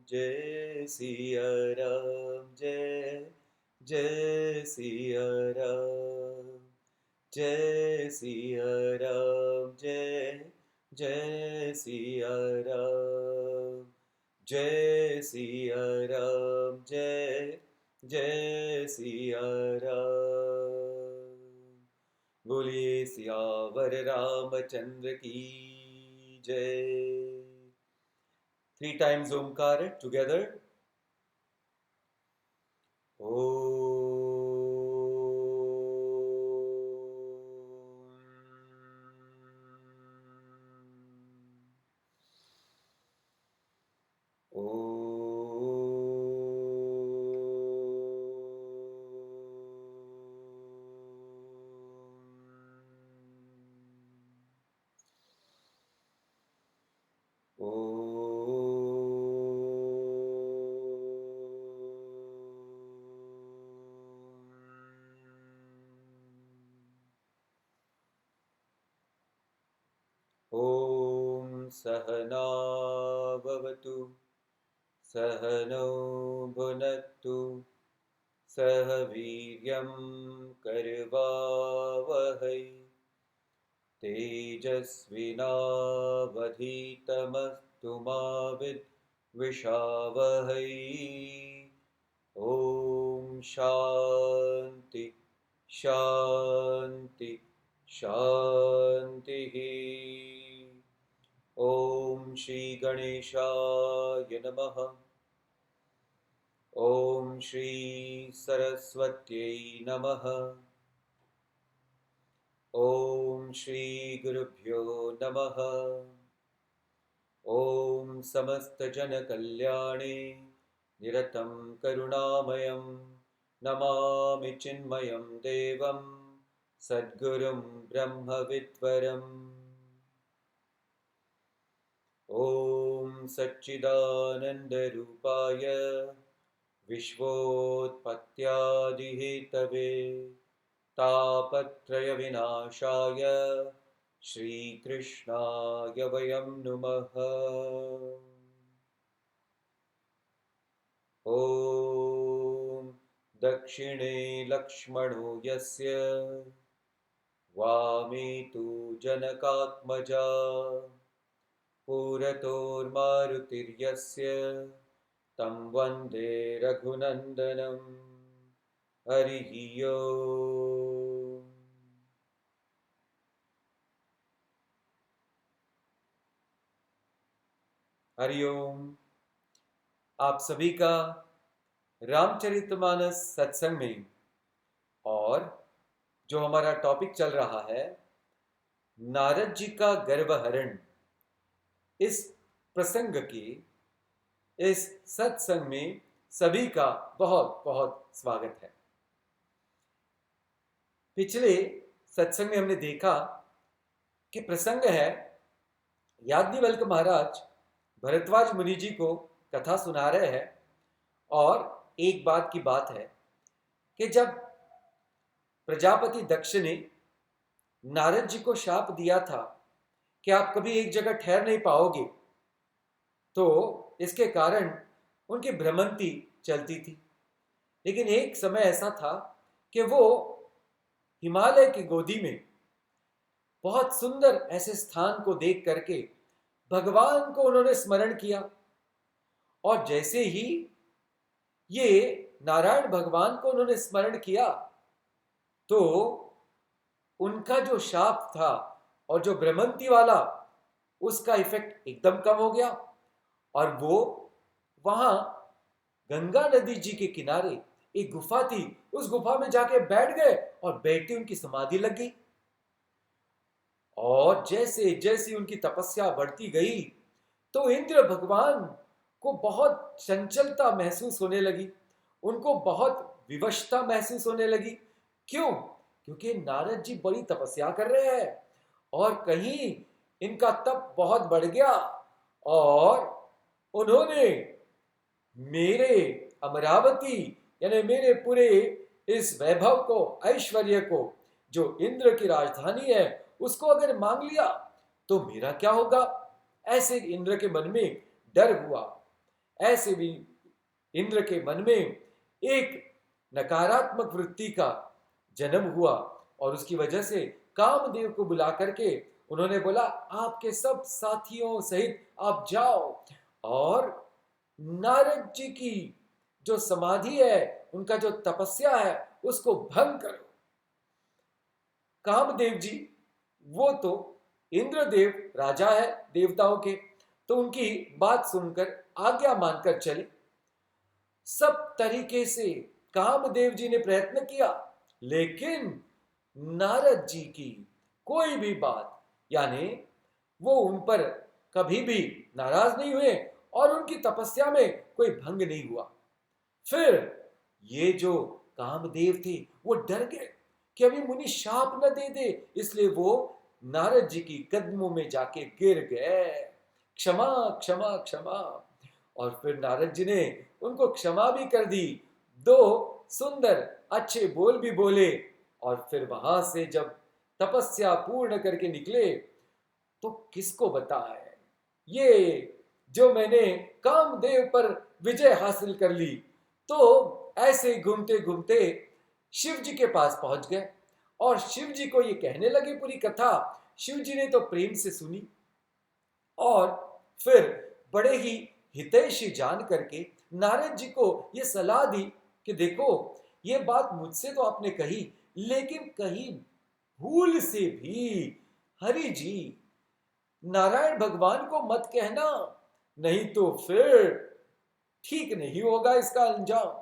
जय सिया राम, जय जय सिया राम, जय सिया राम, जय जय सिया राम, जय सिया राम, जय जय सिया राम। बोलिए सियावर रामचंद्र की जय। 3 times Omkar together. ॐ सहना भवतु सहनौ भुनक्तु सह वीर्यं करवावहै तेजस्विनावधीतमस्तु मा विद्विषावहै। ॐ शान्ति शान्ति शान्तिः। ॐ श्री गणेशाय नमः। ॐ श्री सरस्वत्यै नमः। ॐ श्री गुरुभ्यो नमः। ॐ समस्तजनकल्याणे निरतं करुणामयं नमामि चिन्मयं देवं सद्गुरुं ब्रह्मविद्वरम्। ॐ सच्चिदानन्दरूपाय विश्वोत्पत्त्यादिहेतवे तापत्रयविनाशाय श्रीकृष्णाय वयं नुमः। ॐ दक्षिणे लक्ष्मणो यस्य वामे तु जनकात्मजा पुरतोर्मारुतिर्यस्य तं वन्दे रघुनन्दनं। हरिः ओम्। हरि ओम। आप सभी का रामचरितमानस सत्संग में, और जो हमारा टॉपिक चल रहा है नारद जी का गर्भहरण, इस प्रसंग की इस सत्संग में सभी का बहुत बहुत स्वागत है। पिछले सत्संग में हमने देखा कि प्रसंग है याज्ञवल्क्य महाराज भरद्वाज मुनि जी को कथा सुना रहे हैं, और एक बात की बात है कि जब प्रजापति दक्ष ने नारद जी को शाप दिया था कि आप कभी एक जगह ठहर नहीं पाओगे, तो इसके कारण उनकी भ्रमंती चलती थी। लेकिन एक समय ऐसा था कि वो हिमालय की गोदी में बहुत सुंदर ऐसे स्थान को देख करके भगवान को उन्होंने स्मरण किया, और जैसे ही ये नारायण भगवान को उन्होंने स्मरण किया तो उनका जो शाप था और जो भ्रमंती वाला, उसका इफेक्ट एकदम कम हो गया, और वो वहां गंगा नदी जी के किनारे एक गुफा थी, उस गुफा में जाके बैठ गए और बैठे उनकी समाधि लग गई। और जैसे जैसे उनकी तपस्या बढ़ती गई तो इंद्र भगवान को बहुत चंचलता महसूस होने लगी, उनको बहुत विवशता महसूस होने लगी। क्यों? क्योंकि नारद जी बड़ी तपस्या कर रहे हैं और कहीं इनका तप बहुत बढ़ गया, और उन्होंने मेरे अमरावती यानी मेरे पूरे इस वैभव को, ऐश्वर्य को, जो इंद्र की राजधानी है, उसको अगर मांग लिया तो मेरा क्या होगा? ऐसे इंद्र के मन में डर हुआ। ऐसे भी इंद्र के मन में एक नकारात्मक वृत्ति का जन्म हुआ और उसकी वजह से कामदेव को बुला करके उन्होंने बोला आपके सब साथियों सहित आप जाओ और नारद जी की जो समाधि है, उनका जो तपस्या है, उसको भंग करो। कामदेव जी वो तो इंद्रदेव राजा है देवताओं के, तो उनकी बात सुनकर आज्ञा मानकर चले। सब तरीके से कामदेव जी ने प्रयत्न किया, लेकिन नारद जी की कोई भी बात, यानी वो उन पर कभी भी नाराज नहीं हुए और उनकी तपस्या में कोई भंग नहीं हुआ। फिर ये जो कामदेव थे वो डर गए कि अभी मुनि शाप न दे दे, इसलिए वो नारद जी की कदमों में जाके गिर गए, क्षमा क्षमा क्षमा। और फिर नारद जी ने उनको क्षमा भी कर दी, दो सुंदर अच्छे बोल भी बोले और फिर वहां से जब तपस्या पूर्ण करके निकले तो किसको बताए ये जो मैंने कामदेव पर विजय हासिल कर ली। तो ऐसे घूमते घूमते शिव जी के पास पहुंच गए और शिव जी को ये कहने लगे पूरी कथा। शिव जी ने तो प्रेम से सुनी और फिर बड़े ही हितैषी जान करके नारद जी को ये सलाह दी कि देखो ये बात मुझसे तो आपने कही, लेकिन कहीं भूल से भी हरि जी नारायण भगवान को मत कहना, नहीं तो फिर ठीक नहीं होगा इसका अंजाम।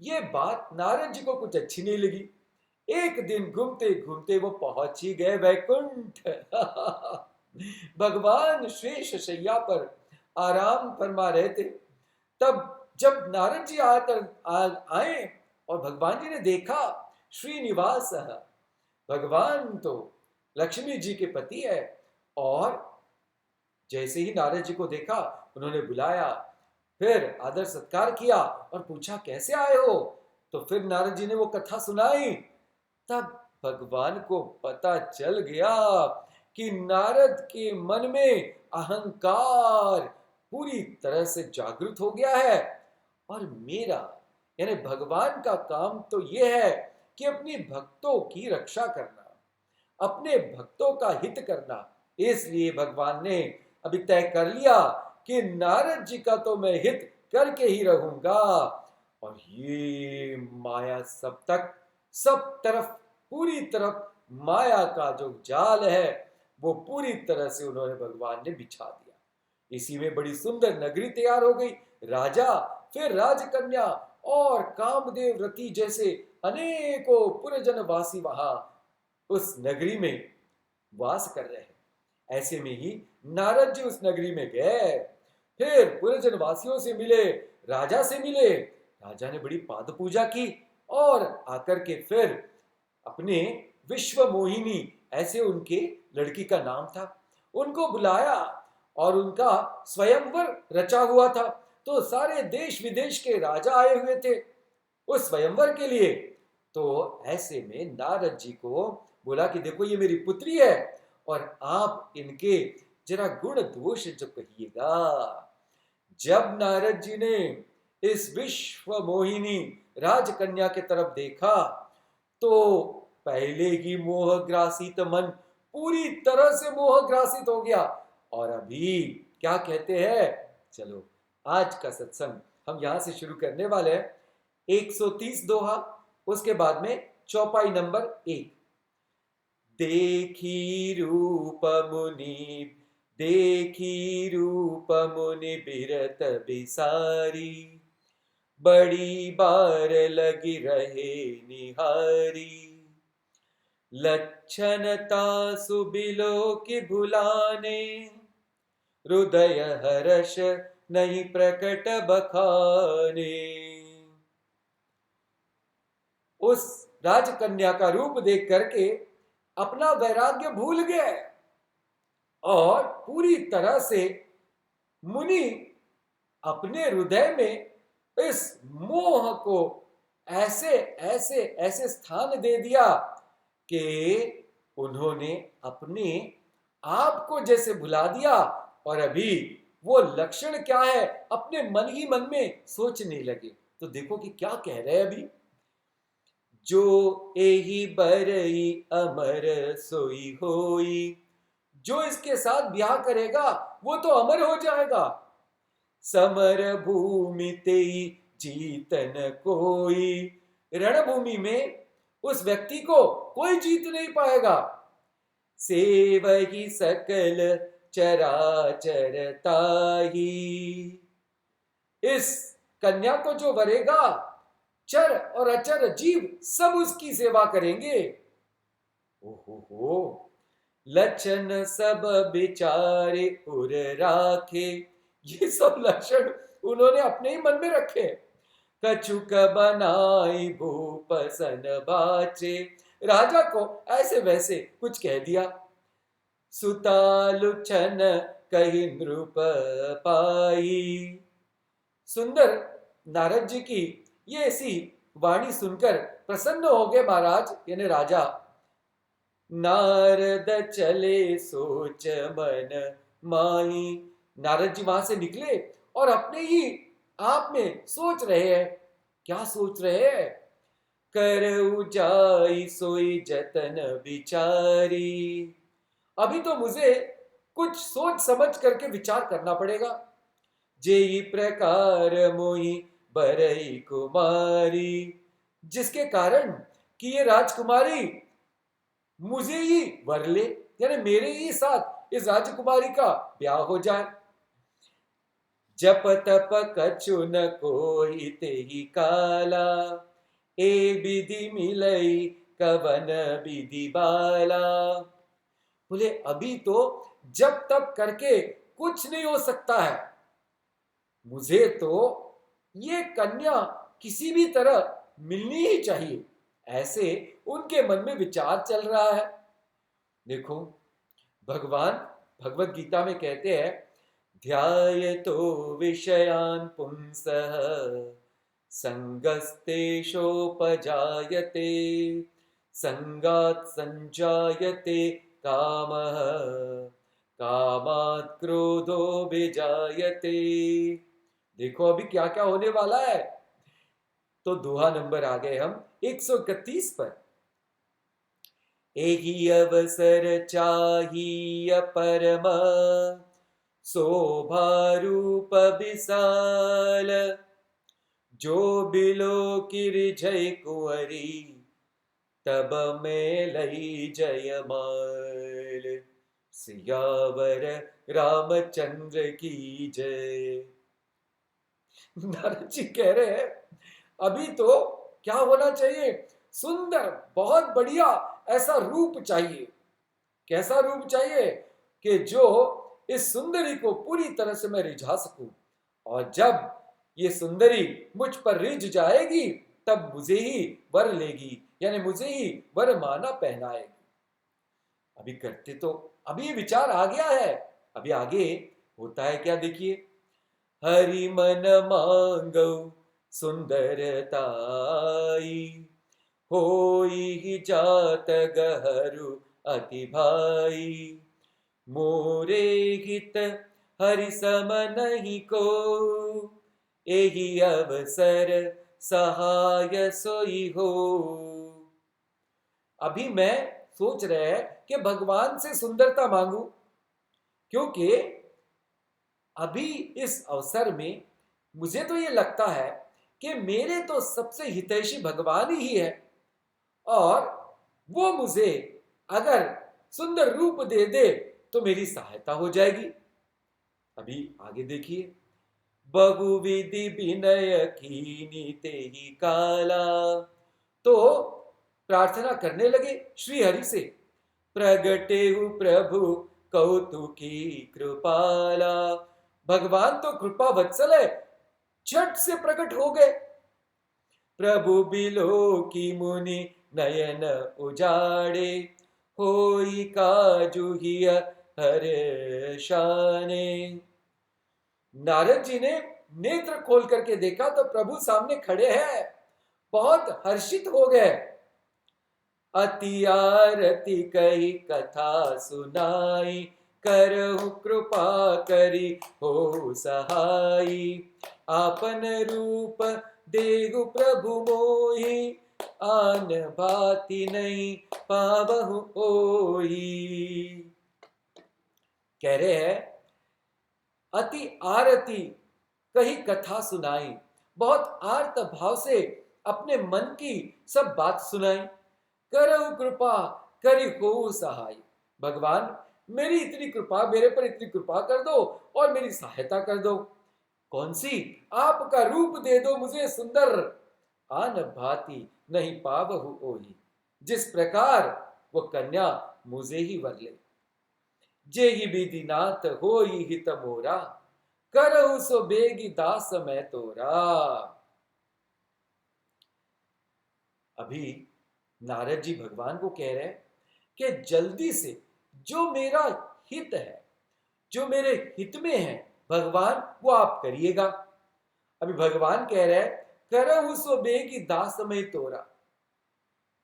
ये बात नारद जी को कुछ अच्छी नहीं लगी। एक दिन घूमते घूमते वो पहुंच ही गए वैकुंठ। भगवान शेष शैया पर आराम फरमा रहे थे। तब जब नारद जी आए और भगवान जी ने देखा श्रीनिवास, भगवान तो लक्ष्मी जी के पति है, और जैसे ही नारद जी को देखा उन्होंने बुलाया, फिर आदर सत्कार किया और पूछा कैसे आए हो। तो फिर नारद जी ने वो कथा सुनाई। तब भगवान को पता चल गया कि नारद के मन में अहंकार पूरी तरह से जागृत हो गया है और मेरा यानी भगवान का काम तो यह है कि अपने भक्तों की रक्षा करना, अपने भक्तों का हित करना। इसलिए भगवान ने अभी तय कर लिया कि नारद जी का तो मैं हित करके ही रहूंगा। और ये माया सब तरफ पूरी तरफ माया का जो जाल है वो पूरी तरह से उन्होंने भगवान ने बिछा दिया। इसी में बड़ी सुंदर नगरी तैयार हो गई। राजा, फिर राजकन्या और कामदेव रति जैसे अनेकों पुरजनवासी वहां उस नगरी में वास कर रहे हैं। ऐसे में ही नारद जी उस नगरी में गए, फिर पुरजन वासियों से मिले, राजा से मिले। राजा ने बड़ी पाद पूजा की और आकर के फिर अपने विश्व मोहिनी, ऐसे उनके लड़की का नाम था, उनको बुलाया और उनका स्वयंवर रचा हुआ था। तो सारे देश विदेश के राजा आए हुए थे उस स्वयंवर के लिए। तो ऐसे में नारद जी को बोला कि देखो ये मेरी पुत्री है और आप इनके जरा गुण दोष जो कहिएगा। जब नारद जी ने इस विश्व मोहिनी राजकन्या के तरफ देखा तो पहले ही मोहग्रासित मन पूरी तरह से मोहग्रासित हो गया। और अभी क्या कहते हैं, चलो आज का सत्संग हम यहां से शुरू करने वाले हैं। 130 दोहा, उसके बाद में चौपाई नंबर 1। देखी रूप मुनि, देखी रूप मुनि बिरत बिसारी, बड़ी बार लगी रहे निहारी। लक्षणता सुबिलो की भुलाने, हृदय हर्ष नहीं प्रकट बखाने। उस राजकन्या का रूप देख करके अपना वैराग्य भूल गए और पूरी तरह से मुनि अपने हृदय में इस मोह को ऐसे ऐसे ऐसे स्थान दे दिया कि उन्होंने अपने आप को जैसे भुला दिया और अभी वो लक्षण क्या है अपने मन ही मन में सोचने लगे। तो देखो कि क्या कह रहे हैं अभी। जो एही बरई अमर सोई होई, जो इसके साथ ब्याह करेगा वो तो अमर हो जाएगा। समर भूमि तेई जीतन कोई, रणभूमि में उस व्यक्ति को कोई जीत नहीं पाएगा। सेवही सकल चराचर ताही, इस कन्या को जो वरेगा चर और अचर जीव सब उसकी सेवा करेंगे। ओहो, लक्षण सब बिचारे उर राखे, ये सब लक्षण उन्होंने अपने ही मन में रखे। कछुक बनाई भूप सन बाचे, राजा को ऐसे वैसे कुछ कह दिया। सुतालुछन कही नृप पाई, सुंदर नारद जी की ये ऐसी वाणी सुनकर प्रसन्न हो गए महाराज यानी राजा। नारद चले सोच मन माही, नारद जी वहां से निकले और अपने ही आप में सोच रहे हैं। क्या सोच रहे हैं? करऊ जाई सोई जतन विचारी, अभी तो मुझे कुछ सोच समझ करके विचार करना पड़ेगा। जेई प्रकार मोही बरई कुमारी, जिसके कारण कि ये राजकुमारी मुझे ही वर ले, यानी मेरे ही साथ इस राजकुमारी का ब्याह हो जाए। जप तप कछु न कोई तेहि काला, ए विधि मिलई कवन विधि बाला। बोले अभी तो जब तब करके कुछ नहीं हो सकता है, मुझे तो ये कन्या किसी भी तरह मिलनी ही चाहिए, ऐसे उनके मन में विचार चल रहा है। देखो भगवान भगवत गीता में कहते हैं, ध्यायतो विषयान पुंसः संगस्तेषोपजायते, संगात् संजायते कामः, कामात् क्रोधो विजायते। देखो अभी क्या क्या होने वाला है। तो दोहा नंबर आ गए हम 131 पर। एही अवसर चाहिए परम, शोभा रूप विशाल, जो बिलो किरजय कुंवरी, तब में लई जयमाल। सियावर रामचंद्र की जय। नारद जी कह रहे हैं अभी तो क्या होना चाहिए? सुंदर बहुत बढ़िया ऐसा रूप चाहिए। कैसा रूप चाहिए? कि जो इस सुंदरी को पूरी तरह से मैं रिझा सकूं, और जब ये सुंदरी मुझ पर रिझ जाएगी तब मुझे ही वर लेगी, यानी मुझे ही वर माला पहनाएगी। अभी करते तो अभी ये विचार आ गया है, अभी आगे होता है क्या देखिए। हरि मन मांगो सुंदरताई, होई जात गहरू अति भाई, मोरे हित हरि सम नहीं को, एही अवसर सहाय सोई हो। अभी मैं सोच रहे हैं कि भगवान से सुंदरता मांगू, क्योंकि अभी इस अवसर में मुझे तो ये लगता है कि मेरे तो सबसे हितैषी भगवान ही है, और वो मुझे अगर सुंदर रूप दे दे तो मेरी सहायता हो जाएगी। अभी आगे देखिए। बहुविधि विनय कीनी तेहि काला, तो प्रार्थना करने लगे श्री हरि से। प्रगटेहु प्रभु कौतुकी कृपाला, भगवान तो कृपा वत्सल है, झट से प्रकट हो गए। प्रभु बिलो की मुनि नयन उजाड़े, होई काजु हिय हर शाने। नारद जी ने नेत्र खोल करके देखा तो प्रभु सामने खड़े हैं, बहुत हर्षित हो गए। अति आरती कही कथा सुनाई, करहु कृपा करी हो सहाई। आपन रूप देहु प्रभु मोहि, आन भांति नहीं पावहु ओहि। कह रहे हैं, अति आरती कही कथा सुनाई, बहुत आर्त भाव से अपने मन की सब बात सुनाई। करहु कृपा करी हो सहाय। भगवान मेरी इतनी कृपा, मेरे पर इतनी कृपा कर दो और मेरी सहायता कर दो। कौन सी? आपका रूप दे दो मुझे सुंदर, आन भांति नहीं पावहु ओहि। जिस प्रकार वो कन्या मुझे ही वर ले। जेहि विधि नाथ होई हित मोरा, करहु सो बेगी दास मैं तोरा। अभी नारद जी भगवान को कह रहे हैं कि जल्दी से जो मेरा हित है, जो मेरे हित में है भगवान, वो आप करिएगा। अभी भगवान कह रहे हैं, करहु सो बेगी दास मैं तोरा,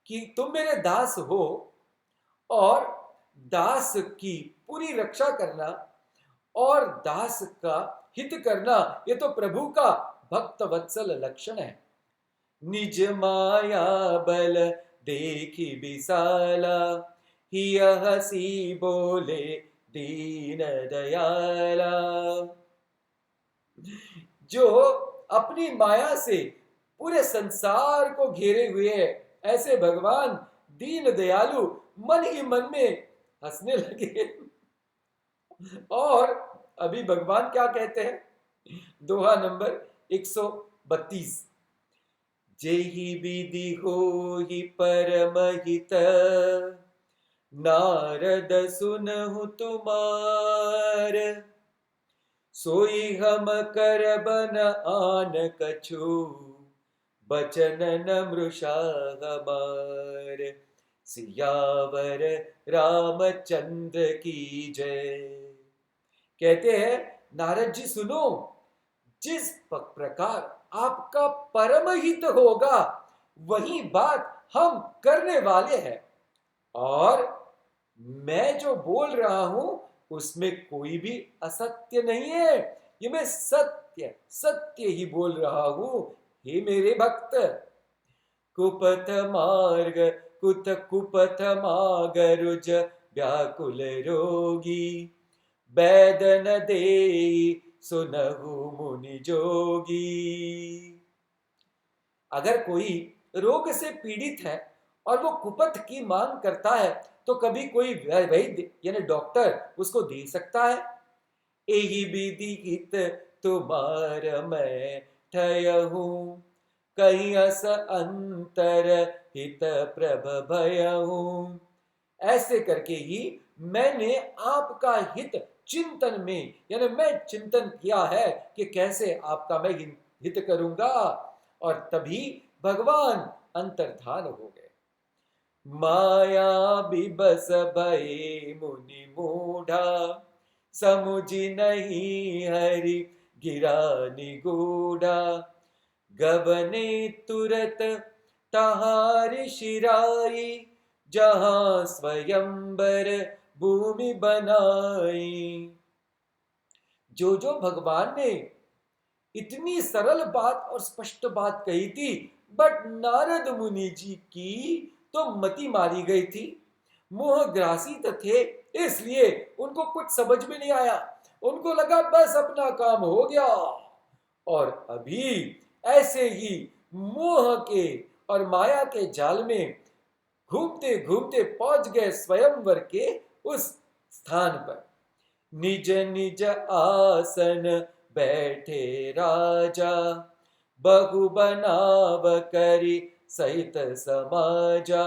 कि तुम मेरे दास हो और दास की पूरी रक्षा करना और दास का हित करना, ये तो प्रभु का भक्त वत्सल लक्षण है। निज माया बल देखी विशाला, हिय हसी बोले दीन दयाला। जो अपनी माया से पूरे संसार को घेरे हुए है, ऐसे भगवान दीन दयालु मन ही मन में हंसने लगे। और अभी भगवान क्या कहते हैं? दोहा नंबर 132। जेहि विधि होहि परम हित, नारद सुनहु तुमार। सोई हम करब न आन कछु, बचन न मृषा हमार। सियावर रामचंद्र की जय। कहते हैं, नारद जी सुनो, जिस प्रकार आपका परम हित होगा वही बात हम करने वाले हैं, और मैं जो बोल रहा हूं उसमें कोई भी असत्य नहीं है। ये मैं सत्य सत्य ही बोल रहा हूं। हे मेरे भक्त, कुपथ मार्ग कुत कुपथ मागरुज व्याकुल रोगी, बैदन दे सुनहु मुनि जोगी। अगर कोई रोग से पीड़ित है और वो कुपथ की मांग करता है, तो कभी कोई वैद्य यानी डॉक्टर उसको दे सकता है? एहि विधि हित तुम्हार मैं ठयहूँ, कहीं अस अंतर हित प्रभ भयहूँ। ऐसे करके ही मैंने आपका हित चिंतन में, यानी मैं चिंतन किया है कि कैसे आपका मैं हित करूंगा, और तभी भगवान अंतर्धान हो गए। माया बिबस भये मुनि मूढ़ा, समुझि नहीं हरि गिरा निगूढ़ा। गबने तुरत तहारि शिराई, जहां स्वयंवर भूमि बनाई। जो जो भगवान ने इतनी सरल बात और स्पष्ट बात कही थी, बट नारद मुनि जी की तो मति मारी गई थी, मोह ग्रासित थे, इसलिए उनको कुछ समझ में नहीं आया। उनको लगा बस अपना काम हो गया, और अभी ऐसे ही मोह के और माया के जाल में घूमते घूमते पहुंच गए स्वयंवर के उस स्थान पर। निज निज आसन बैठे राजा, बहु बनाव करी सहित समाजा।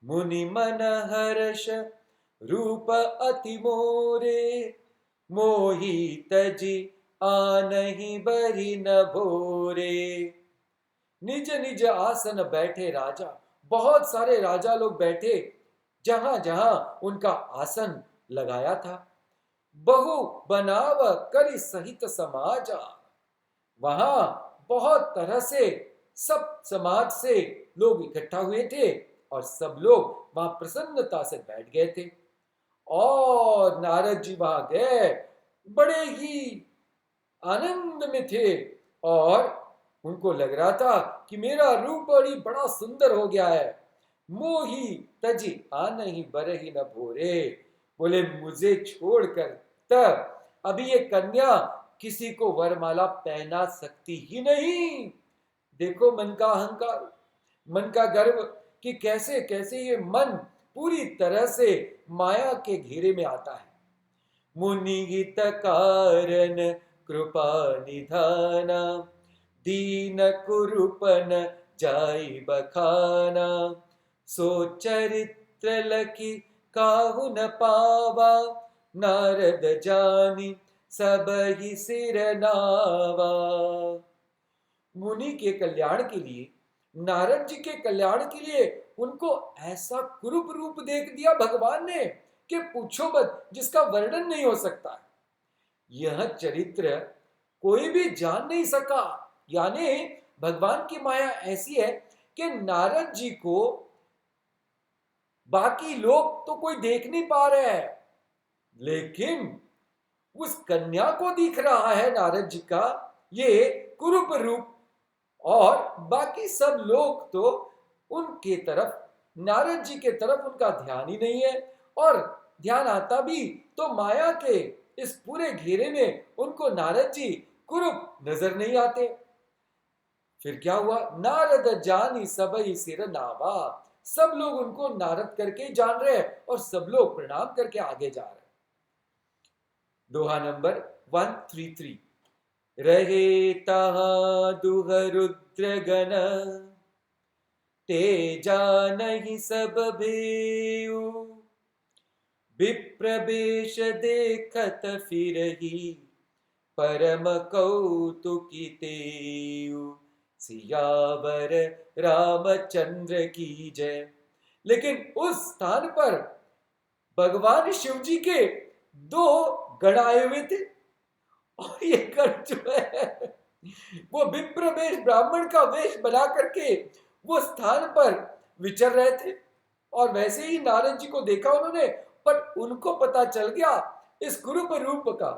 मुनि मन हर्ष रूप अति मोरे, मोहि तजी आनहि बरि न भोरे। निज निज आसन बैठे राजा, बहुत सारे राजा लोग बैठे जहां जहां उनका आसन लगाया था। बहु बनाव करी सहित समाजा, वहां बहुत तरह से सब समाज से लोग इकट्ठा हुए थे और सब लोग वहां प्रसन्नता से बैठ गए थे। और और नारद जी वहां गए, बड़े ही आनंद में थे और उनको लग रहा था कि मेरा रूप बड़ी बड़ा सुंदर हो गया है। मोही तजी आनहि बरहि न भोरे, बोले मुझे छोड़कर तब अभी ये कन्या किसी को वरमाला पहना सकती ही नहीं। देखो मन का अहंकार, मन का गर्व, कि कैसे कैसे ये मन पूरी तरह से माया के घेरे में आता है। मुनिहित कारण कृपा निधाना, दीन कुरुपन जाई बखाना, सो चरित्र लखी काहू न पावा, नारद जानी सब ही सिर नावा। मुनि के कल्याण के लिए, नारद जी के कल्याण के लिए उनको ऐसा कुरूप रूप देख दिया भगवान ने कि पूछो मत, जिसका वर्णन नहीं हो सकता। यह चरित्र कोई भी जान नहीं सका। यानी भगवान की माया ऐसी है कि नारद जी को बाकी लोग तो कोई देख नहीं पा रहे हैं, लेकिन उस कन्या को दिख रहा है नारद जी का ये कुरूप रूप, और बाकी सब लोग तो उनके तरफ, नारद जी के तरफ उनका ध्यान ही नहीं है, और ध्यान आता भी तो माया के इस पूरे घेरे में उनको नारद जी कुरूप नजर नहीं आते। फिर क्या हुआ? नारद जानी सबई सिर नावा, सब लोग उनको नारद करके जान रहे हैं और सब लोग प्रणाम करके आगे जा रहे हैं। दोहा नंबर 133। रहे तहां दुह रुद्र गण, ते जानहि सब भेउ, विप्रवेश देखत फिरहि, परम कौतुकी तेउ, सियावर रामचंद्र की जय। लेकिन उस स्थान पर भगवान शिव जी के दो गण आए हुए थे, और ये गण जो है वो विप्र वेश, ब्राह्मण का वेश बना करके वो स्थान पर विचर रहे थे। और वैसे ही नारद जी को देखा उन्होंने, पर उनको पता चल गया इस कुरूप रूप का।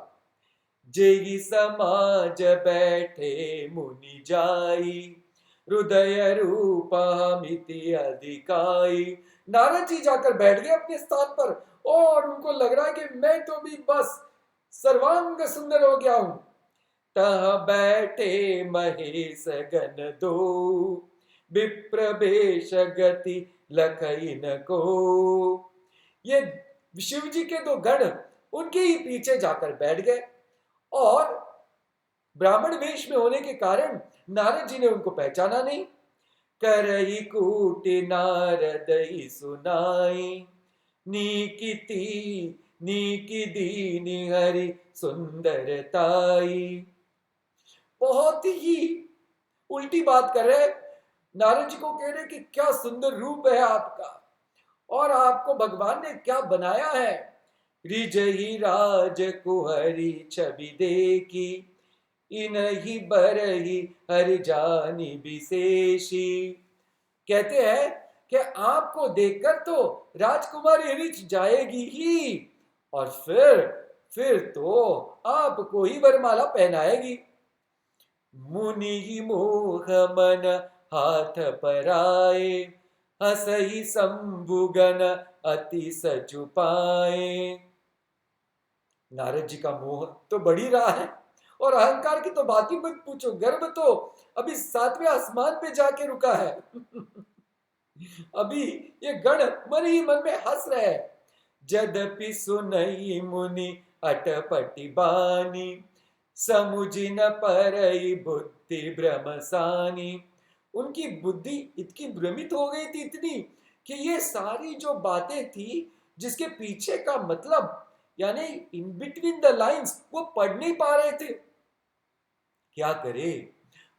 जेहि समाज बैठे मुनि जाई, हृदय रूप मिति अधिकाई। नारद जी जाकर बैठ गए अपने स्थान पर, और उनको लग रहा है कि मैं तो भी बस सर्वांग सुंदर हो गया हूं। तह बैठे महेश गण दो, विप्र भेष गति लखई न को। ये शिव जी के दो गण उनके ही पीछे जाकर बैठ गए, और ब्राह्मण वेश में होने के कारण नारद जी ने उनको पहचाना नहीं। करही कूटि नारद ही सुनाई, नीकिति नीकी दीनी हरि सुंदरताई। बहुत ही उल्टी बात कर रहे, नारद जी को कह रहे कि क्या सुंदर रूप है आपका, और आपको भगवान ने क्या बनाया है। रिजही राज कुहरी छवि देखी, इनहि बरही हरि जानी विशेषी। कहते हैं कि आपको देखकर तो राजकुमारी रिच जाएगी ही, और फिर तो आपको ही वरमाला पहनाएगी। मुनि मोह मन हाथ पराए, हसही शंभुगन अति सचुपाए। नारद जी का मोह तो बढ़ ही रहा है, और अहंकार की तो बात ही मत पूछो, गर्व तो अभी 7वें आसमान पे जाके रुका है। अभी ये गण मन ही मन में हंस रहे हैं। जदपि सुनई मुनि अटपटी बानी, समुझि न परई बुद्धि भ्रमसानी। उनकी बुद्धि इतनी भ्रमित हो गई थी, इतनी, कि ये सारी जो बातें थी जिसके पीछे का मतलब, यानी इन बिटवीन द लाइंस, वो पढ़ नहीं पा रहे थे। क्या करे,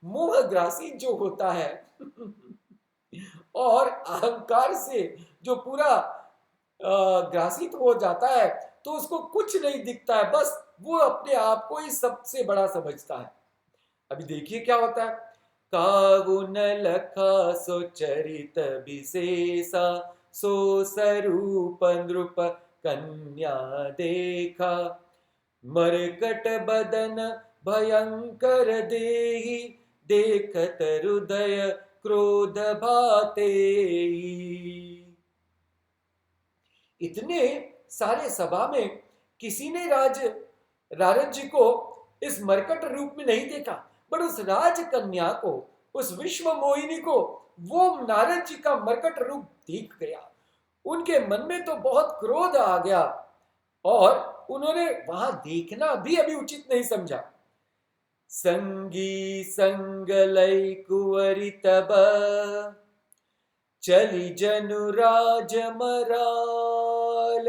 मोहग्रासी जो होता है और अहंकार से जो पूरा ग्रासित हो जाता है, तो उसको कुछ नहीं दिखता है, बस वो अपने आप को ही सबसे बड़ा समझता है। अभी देखिए क्या होता है। काहू न लखा सो चरित विशेषा, सो स्वरूप नृप कन्या देखा, मरकट बदन भयंकर देहि, देखत हृदय क्रोध भाते। इतने सारे सभा में किसी ने नारद जी को इस मरकट रूप में नहीं देखा, पर उस राजकन्या को, उस विश्व मोहिनी को वो नारद जी का मरकट रूप दिख गया। उनके मन में तो बहुत क्रोध आ गया और उन्होंने वहां देखना भी अभी उचित नहीं समझा। संगी संग लय कुंवरी तब, चली जनु राज मराल,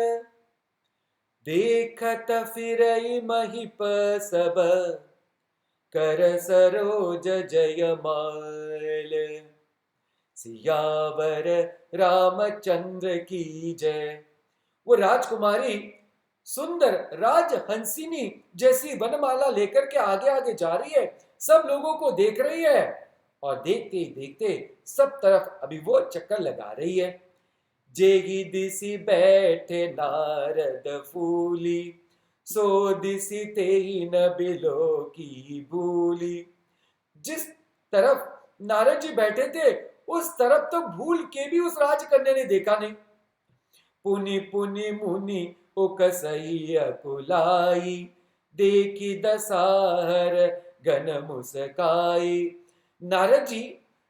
देखत फिरई महिप सब, कर सरोज जयमाल। सियावर रामचंद्र की जय। वो राजकुमारी सुंदर राजहंसिनी जैसी वनमाला लेकर के आगे आगे जा रही है, सब लोगों को देख रही है और देखते ही देखते सब तरफ अभी वो चक्कर लगा रही है। जेगी दिसी बैठे नारद फूली, सो दिसी तेई न बिलो की भूली। जिस तरफ नारद जी बैठे थे उस तरफ तो भूल के भी उस राजकन्या ने देखा नहीं। पुनि पुनि मुनि उकसई अकुलाई, देखी दसाहर गन मुस्काई। नारद जी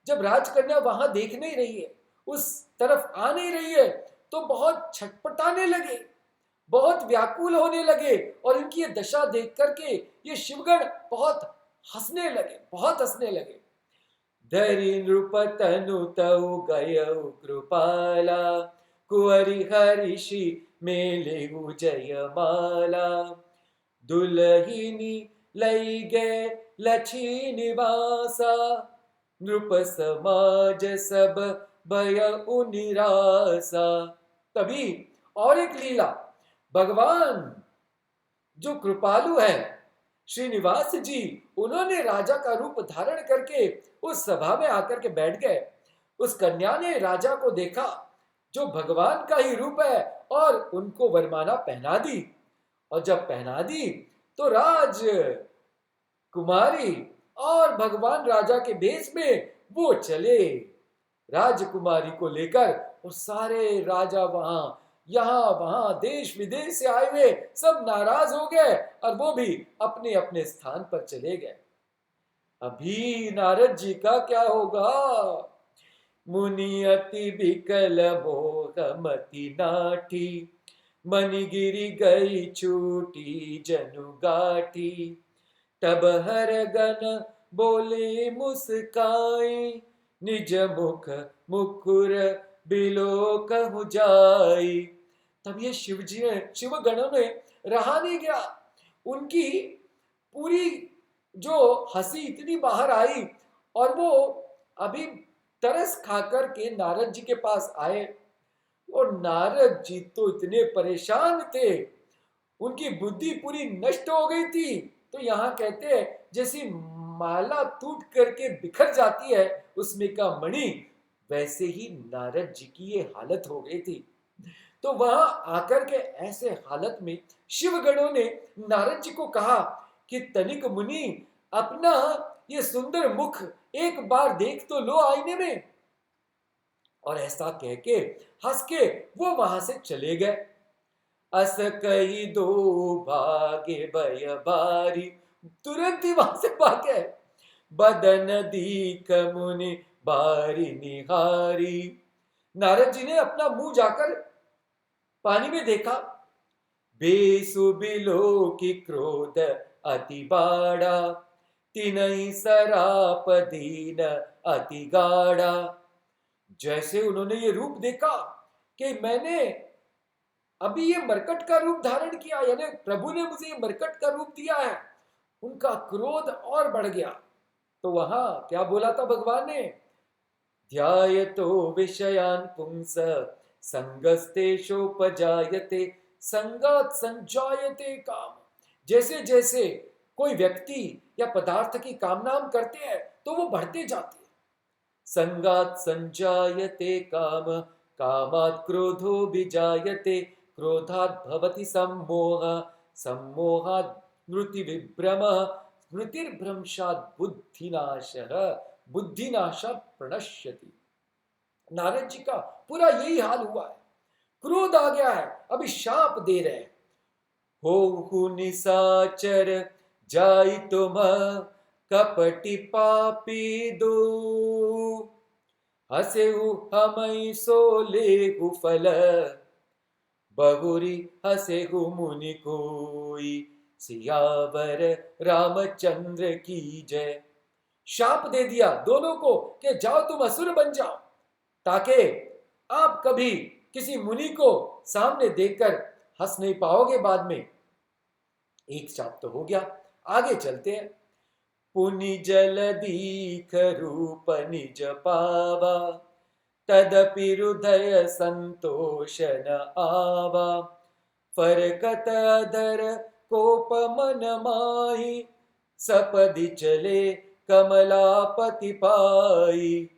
जब राजकन्या वहां देख नहीं रही है, उस तरफ आ नहीं रही है, तो बहुत छटपटाने लगे, बहुत व्याकुल होने लगे और इनकी ये दशा देख करके ये शिवगण बहुत हंसने लगे, बहुत हंसने लगे। धरि नृप तनु तउ गयउ कृपाला, कुंवरी हरिषि मेले जयमाला। दुलहिनी लई गए लछी निवासा, नृप समाज सब भय निरासा। तभी और एक लीला, भगवान जो कृपालु है श्रीनिवास जी, उन्होंने राजा का रूप धारण करके उस सभा में आकर के बैठ गए। उस कन्या ने राजा को देखा जो भगवान का ही रूप है और उनको वरमाला पहना दी। और जब पहना दी तो राज कुमारी और भगवान राजा के भेष में वो चले राजकुमारी को लेकर, और सारे राजा वहां यहाँ वहां देश विदेश से आए हुए सब नाराज हो गए और वो भी अपने अपने स्थान पर चले गए। अभी नारद जी का क्या होगा? मुनि अति विकल मोहमति नाठी, मणिगिरी गई छूटी जनु गाठी। तब हर गन बोले मुस्काई, निज मुख मुकुर बिलो कहु जाई। तब ये शिव गणों ने रहा नहीं गया, उनकी पूरी जो हंसी इतनी बाहर आई और वो अभी तरस खाकर के नारद जी के पास आए। और नारद जी तो इतने परेशान थे, उनकी बुद्धि पूरी नष्ट हो गई थी। तो यहाँ कहते हैं जैसी माला टूट करके बिखर जाती है उसमें का मणि, वैसे ही नारद जी की ये हालत हो गई थी। तो वहां आकर के ऐसे हालत में शिवगणों ने नारद जी को कहा कि तनिक मुनि, अपना ये सुंदर मुख एक बार देख तो लो आईने में। और ऐसा कह के हंस के वो वहां से चले गए। अस कही दो भागे भय बारी, तुरंत ही वहां से भागे। बदन दीख मुनि बारी निहारी। नारद जी ने अपना मुंह जाकर पानी में देखा, बेसुबिलो की क्रोध अति बाड़ा, तिनहि सराप दीन अति गाढ़ा। जैसे उन्होंने ये रूप देखा कि मैंने अभी ये मरकट का रूप धारण किया, यानी प्रभु ने मुझे ये मरकट का रूप दिया है, उनका क्रोध और बढ़ गया। तो वहां क्या बोला था भगवान ने? ध्यायतो विषयान पुंस, संगस्तेषोपजायते, संगात संजायते काम। जैसे जैसे कोई व्यक्ति या पदार्थ की कामना हम करते हैं तो वो बढ़ते जाते हैं। संगात संजायते काम, कामात् क्रोधो विजायते, क्रोधात् भवति सम्मोहः, सम्मोहात् स्मृतिविभ्रमः, स्मृतिर्भ्रंशात् बुद्धिनाशः, बुद्धिनाशात् प्रणश्यति। नारद जी का पूरा यही हाल हुआ है। क्रोध आ गया है, अभी शाप दे रहे हैं। हो निशाचर जाई तुम कपटी पापी दो, हसेहु हमई सो लेहु फल, बहुरी हसेहु मुनि कोई, सियावर रामचंद्र की जय। शाप दे दिया दोनों को कि जाओ तुम असुर बन जाओ, ताकि आप कभी किसी मुनि को सामने देखकर हंस नहीं पाओगे बाद में। एक शाप तो हो गया, आगे चलते हैं। पुनि जल दीख रूप निज पावा, तदपि हृदय संतोष न आवा, फरकत अधर कोप मन माही, सपदि चले कमलापति पाई।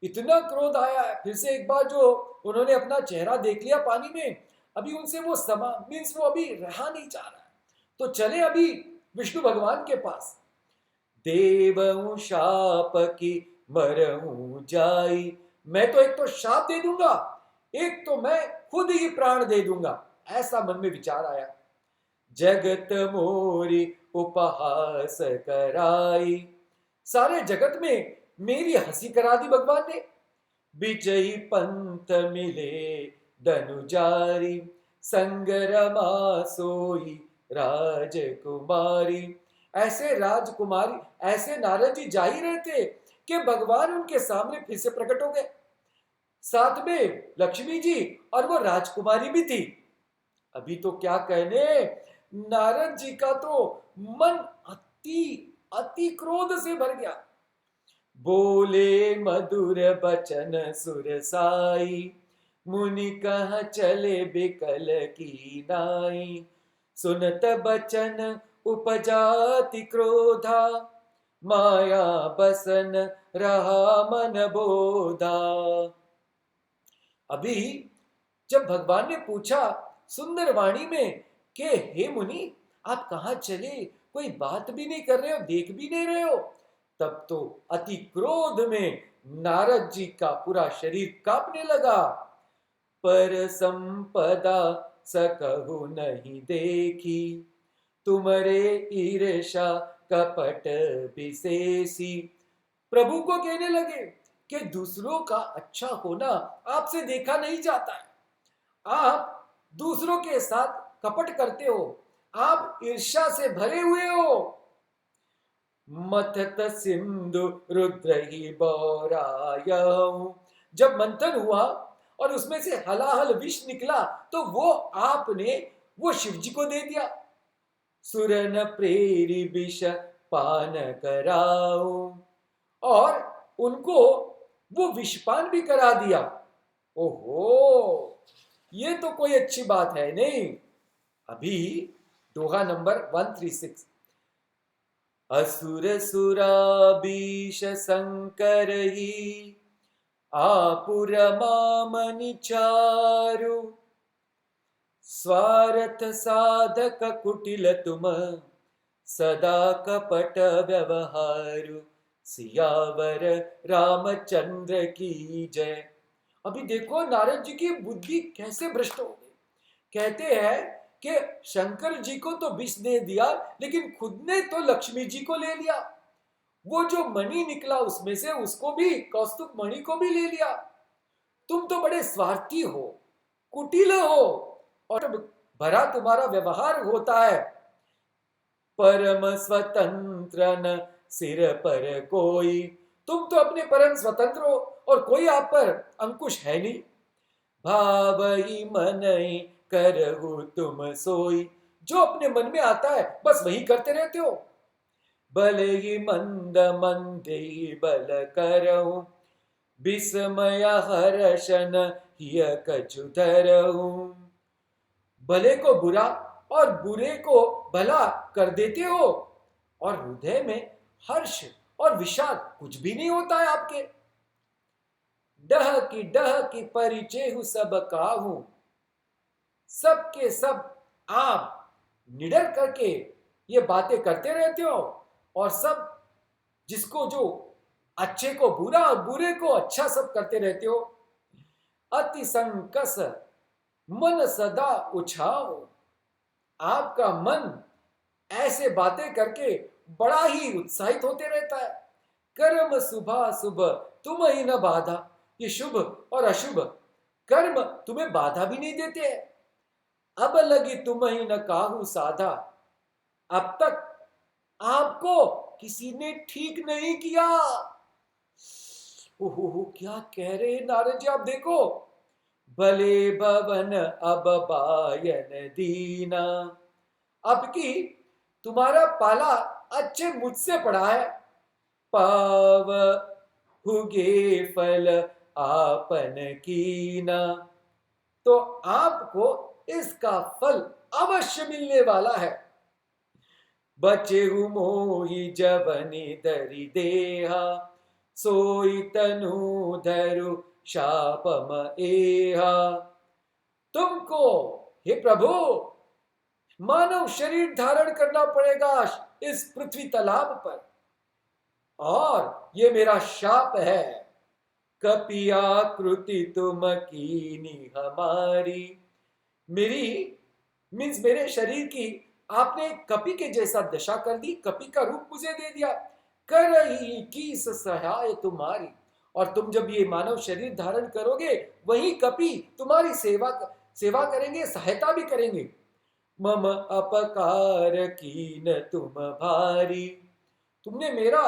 इतना क्रोध आया है, फिर से एक बार जो उन्होंने अपना चेहरा देख लिया पानी में, अभी उनसे वो समा मीन्स वो अभी रहा नहीं जा रहा है, तो चले अभी विष्णु भगवान के पास। देवहूं शाप की मरहूं जाई, मैं तो एक तो शाप दे दूंगा, एक तो मैं खुद ही प्राण दे दूंगा, ऐसा मन में विचार आया। जगत मोरी उपहास कराई, सारे जगत में मेरी हंसी करा दी भगवान ने। विजयी पंथ मिले धनुजारी, संगरमा सोई राजकुमारी। ऐसे राजकुमारी, ऐसे नारद जी जा ही रहे थे कि भगवान उनके सामने फिर से प्रकट हो गए। साथ में लक्ष्मी जी और वो राजकुमारी भी थी। अभी तो क्या कहने, नारद जी का तो मन अति अति क्रोध से भर गया। बोले मधुर बचन सुरसाई, मुनि कह चले बिकल की नाई, सुनत बचन उपजाति क्रोधा, माया बसन रहा मन बोधा। अभी जब भगवान ने पूछा सुंदर वाणी में कि हे मुनि आप कहां चले, कोई बात भी नहीं कर रहे हो, देख भी नहीं रहे हो, तब तो अति क्रोध में नारद जी का पूरा शरीर कांपने लगा। पर संपदा सकहु नहीं देखी, तुम्हारे ईर्षा कपट विशेषी। प्रभु को कहने लगे कि दूसरों का अच्छा होना आपसे देखा नहीं जाता है, आप दूसरों के साथ कपट करते हो, आप ईर्ष्या से भरे हुए हो। मथत सिंधु रुद्र ही बौरायऊ, जब मंथन हुआ और उसमें से हलाहल विष निकला तो वो आपने वो शिव जी को दे दिया। सुरन प्रेरी विष पान कराओ, और उनको वो विषपान भी करा दिया। ओहो, ये तो कोई अच्छी बात है नहीं। अभी दोहा नंबर 136। असुर सुराबीश शंकर ही, आपुर मामनि चारु, स्वार्थ साधक कुटिल तुम, सदा कपट व्यवहारु, सियावर रामचंद्र की जय। अभी देखो नारद जी की बुद्धि कैसे भ्रष्ट हो गई। कहते हैं कि शंकर जी को तो विष दे दिया, लेकिन खुद ने तो लक्ष्मी जी को ले लिया। वो जो मणि निकला उसमें से उसको भी, कौस्तुभ मणि को भी ले लिया। तुम तो बड़े स्वार्थी हो, कुटिल हो, और भरा तुम्हारा व्यवहार होता है। परम स्वतंत्र न सिर पर कोई, तुम तो अपने परम स्वतंत्र हो और कोई आप पर अंकुश है नहीं। भाव ही मन ही करहु तुम सोई, जो अपने मन में आता है बस वही करते रहते हो। बल ही मंद मंदे बल करहु, विस्मय हर्षन हिय कछु धरहु। भले को बुरा और बुरे को भला कर देते हो, और हृदय में हर्ष और विषाद कुछ भी नहीं होता है आपके। डह की परिचय हूं सब काहू, सब के सब आप निडर करके ये बातें करते रहते हो, और सब जिसको जो अच्छे को बुरा और बुरे को अच्छा सब करते रहते हो। अति संकस मन सदा उछाओ, आपका मन ऐसे बातें करके बड़ा ही उत्साहित होते रहता है। कर्म सुबह सुबह तुम ही न बाधा, ये शुभ और अशुभ कर्म तुम्हें बाधा भी नहीं देते हैं। अब लगी तुम ही न काहू साधा, अब तक आपको किसी ने ठीक नहीं किया। ओहो, क्या कह रहे हैं नारद जी, आप देखो। भले भवन अब बायन दीना, अब की तुम्हारा पाला अच्छे मुझसे पड़ा है। पाव हुगे फल आपन कीना, तो आपको इसका फल अवश्य मिलने वाला है। बचेहु मोहि जवनि दरि देहा, सोई तनु धरु शापम एहा। तुमको हे प्रभु मानव शरीर धारण करना पड़ेगा इस पृथ्वी तालाब पर, और ये मेरा शाप है। कपियाकृति तुम कीनी हमारी, मेरी मीन्स मेरे शरीर की आपने कपि के जैसा दशा कर दी, कपि का रूप मुझे दे दिया। कर ही कीस सहाय तुम्हारी, और तुम जब ये मानव शरीर धारण करोगे वही कपि तुम्हारी सेवा करेंगे, सहायता भी करेंगे। मम अपकार कीन तुम भारी, तुमने मेरा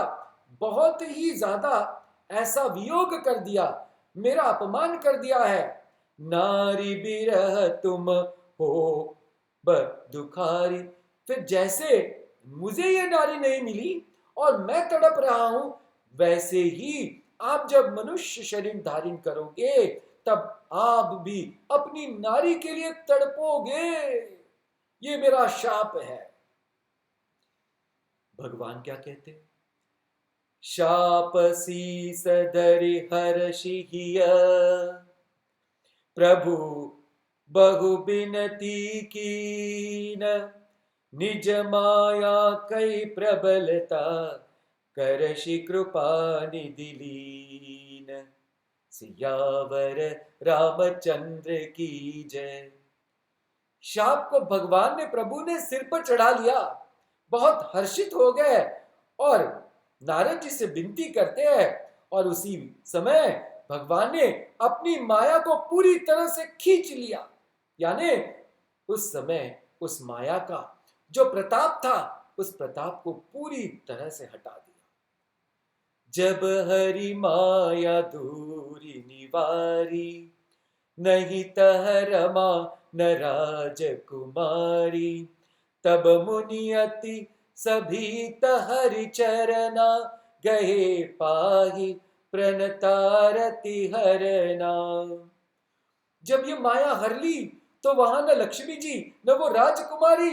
बहुत ही ज्यादा ऐसा वियोग कर दिया, मेरा अपमान कर दिया है। नारी बिरह तुम हो दुखारी, फिर जैसे मुझे ये नारी नहीं मिली और मैं तड़प रहा हूं, वैसे ही आप जब मनुष्य शरीर धारण करोगे तब आप भी अपनी नारी के लिए तड़पोगे। ये मेरा शाप है। भगवान क्या कहते हैं? शाप शीस धरि हर्षिहिय, प्रभु बहु बिनती कीन। निज माया कई प्रबलता, करषि कृपा निधि लीन। सियावर रामचंद्र की जय। शाप को भगवान ने, प्रभु ने सिर पर चढ़ा लिया, बहुत हर्षित हो गए और नारद जी से विनती करते हैं, और उसी समय भगवान ने अपनी माया को पूरी तरह से खींच लिया। यानी उस समय उस माया का जो प्रताप था, उस प्रताप को पूरी तरह से हटा दिया। जब हरि माया दूरी निवारी, नहीं तह रमा न राजकुमारी। तब मुनि अति सभी तहरि चरना, गहे पाहि प्रणतारति हरना। जब ये माया हर ली तो वहां न लक्ष्मी जी, न वो राजकुमारी,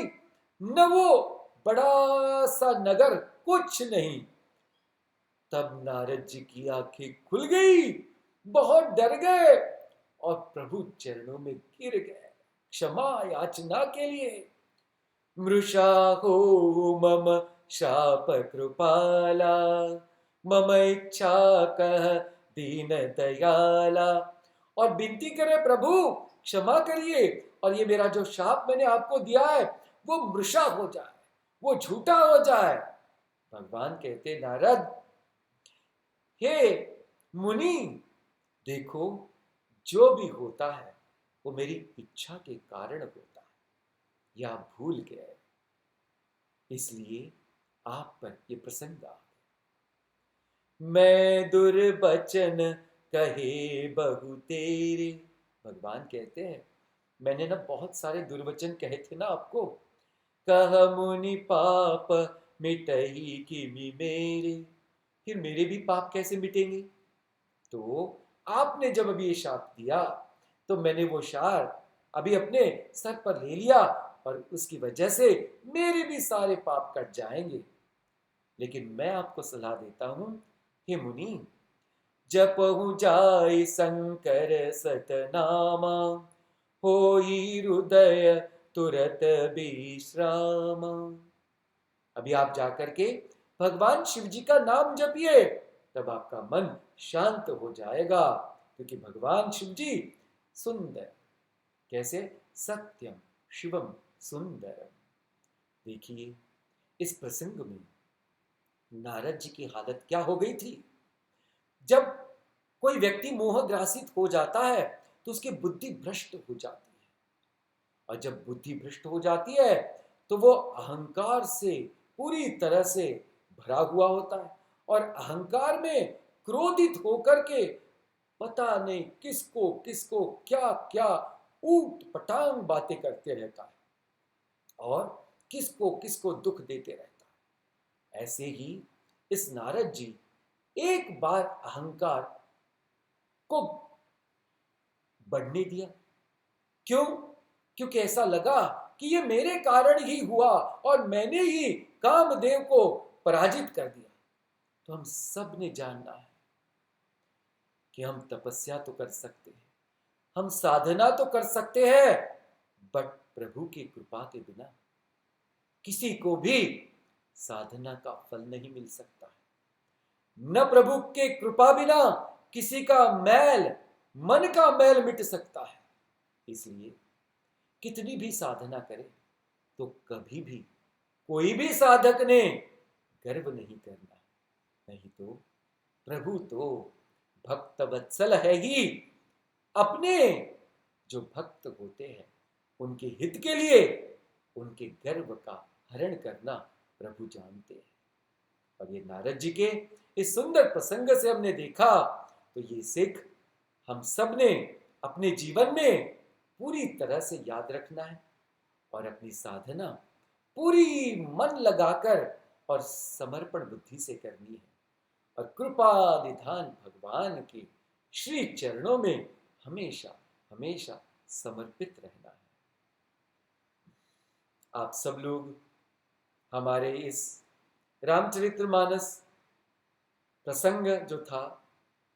न वो बड़ा सा नगर, कुछ नहीं। तब नारद जी की आंखें खुल गई, बहुत डर गए और प्रभु चरणों में गिर गए क्षमा याचना के लिए। मृषा हो मम शाप कृपाला, मम इच्छा कह दीन दयाला। और विनती करे, प्रभु क्षमा करिए, और ये मेरा जो शाप मैंने आपको दिया है वो मृषा हो जाए, वो झूठा हो जाए। भगवान कहते, नारद हे मुनि, देखो जो भी होता है वो मेरी इच्छा के कारण होता है, या आप भूल गए, इसलिए आप पर ये प्रसंग आ गया। मैं दुर्वचन कहे बहु तेरे, भगवान कहते हैं मैंने ना बहुत सारे दुर्वचन कहे थे ना आपको। कह मुनि पाप मिटही किमि मेरे, फिर मेरे भी पाप कैसे मिटेंगे? तो आपने जब अभी ये शाप दिया तो मैंने वो शाप अभी अपने सर पर ले लिया, और उसकी वजह से मेरे भी सारे पाप कट जाएंगे। लेकिन मैं आपको सलाह देता हूं, हे मुनि, जपहु जाय शंकर सतनामा, होई हृदय तुरत विश्राम। अभी आप जाकर के भगवान शिव जी का नाम जपिए, तब आपका मन शांत हो जाएगा, क्योंकि भगवान शिव जी सुंदर, कैसे? सत्यम शिवम सुंदरम। देखिए इस प्रसंग में नारद जी की हालत क्या हो गई थी। जब कोई व्यक्ति मोहग्रासित हो जाता है तो उसकी बुद्धि भ्रष्ट हो जाती है, और जब बुद्धि भ्रष्ट हो जाती है तो वो अहंकार से पूरी तरह से भरा हुआ होता है, और अहंकार में क्रोधित होकर के पता नहीं किसको किसको क्या क्या ऊट पटांग बातें करते रहता है, और किसको किसको दुख देते रहता है। ऐसे ही इस नारद जी एक बार अहंकार को बढ़ने दिया। क्यों? क्योंकि ऐसा लगा कि ये मेरे कारण ही हुआ और मैंने ही कामदेव को पराजित कर दिया। तो हम सब ने जानना है कि हम तपस्या तो कर सकते हैं, हम साधना तो कर सकते हैं, बट प्रभु की कृपा के बिना किसी को भी साधना का फल नहीं मिल सकता है। न प्रभु के कृपा बिना किसी का मैल, मन का मैल मिट सकता है। इसलिए कितनी भी साधना करे तो कभी भी कोई भी साधक ने गर्व नहीं करना, नहीं तो प्रभु तो भक्त वत्सल है ही। अपने जो भक्त होते हैं उनके हित के लिए उनके गर्व का हरण करना प्रभु जानते हैं। और ये नारद जी के इस सुंदर प्रसंग से हमने देखा, तो ये सिख हम सब ने अपने जीवन में पूरी तरह से याद रखना है, और अपनी साधना पूरी मन लगाकर और समर्पण बुद्धि से करनी है, और कृपा निधान भगवान के श्री चरणों में हमेशा हमेशा समर्पित रहना है। आप सब लोग हमारे इस रामचरितमानस प्रसंग जो था,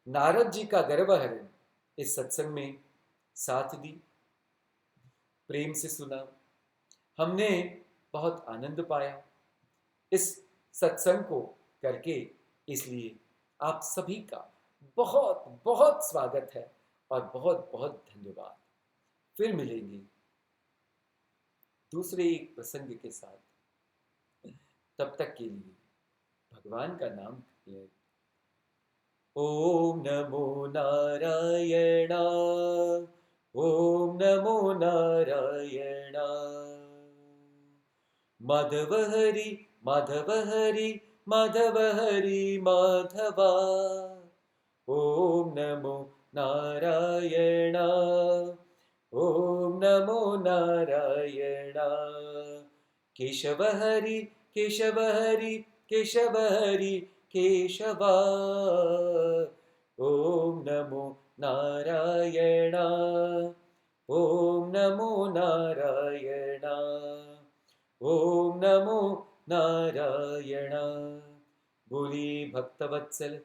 नारद जी का गर्वहरण, इस सत्संग में साथ दी, प्रेम से सुना, हमने बहुत आनंद पाया इस सत्संग को करके। इसलिए आप सभी का बहुत बहुत स्वागत है और बहुत बहुत धन्यवाद। फिर मिलेंगे दूसरे एक प्रसंग के साथ, तब तक के लिए भगवान का नाम ले। ओम नमो नारायण, ओम नमो नारायण। माधव हरि माधव हरि माधव हरि माधवा। ओम नमो नारायण, ओम नमो नारायण। केशव हरि केशव हरि केशव हरि केशवा। ओम नमो नारायण, ओम नमो नारायण, ओम नमो नारायण। बोली भक्तवत्सल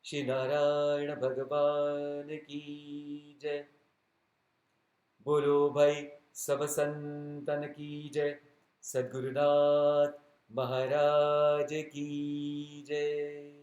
श्री नारायण भगवान की जय। बोलो भाई सब संतन की जय। सद्गुरुनाथ महाराज की जय।